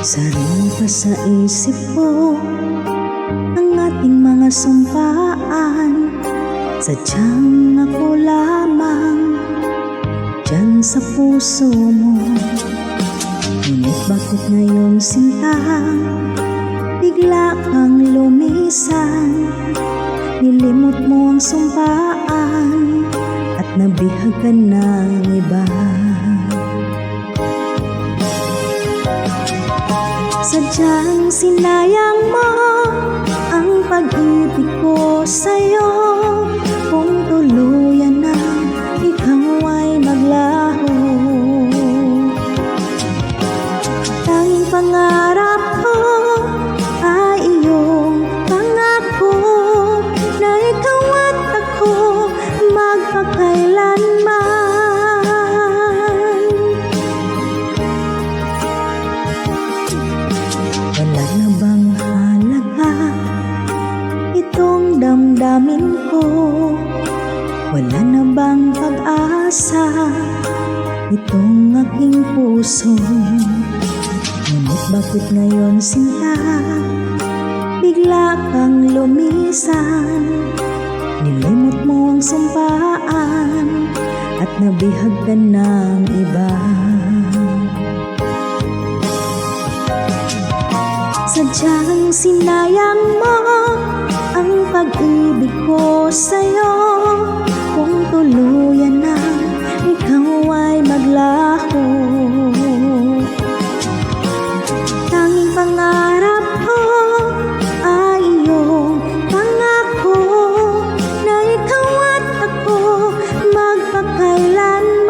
Sarili pa sa isip ko ang ating mga sumpaan. Sadyang ako lamang dyan sa puso mo. Ngunit bakit ngayon sinta bigla kang lumisan? Nilimot mo ang sumpaan at nabihag ka ng iba. Sadyang sinayang mo ang pag-ibig ko sa'yo. Kung tuluyan na ikaw ay maglaho, tanging pangarap ko ay iyong pangako na ikaw at ako magpakailanman. Wala na bang halaga itong damdamin ko? Wala na bang pag-asa itong aking puso? Ngunit bakit ngayon sinta bigla kang lumisan? Nilimot mo ang sumpaan at nabihag ka ng iba. Sadyang sinayang mo ang pag-ibig ko sa'yo. Kung tuluyan na ikaw ay maglaho, tanging pangarap ko ay iyong pangako na ikaw at ako magpakailanman.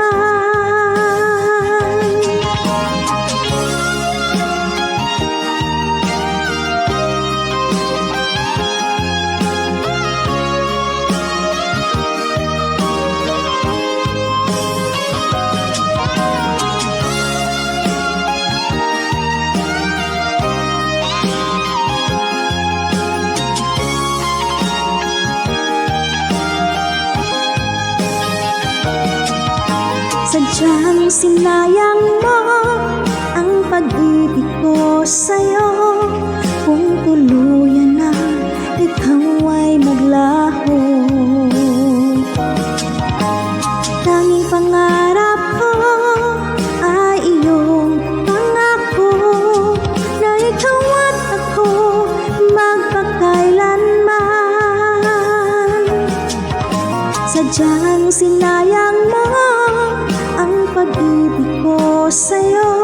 Sadyang sinayang mo ang pag-ibig ko sa'yo. Kung tuluyan na ikaw ay maglaho, tanging pangarap ko ay iyong pangako na ikaw at ako magpakailanman. Sadyang sinayang mo ang pag-ibig ko sa'yo.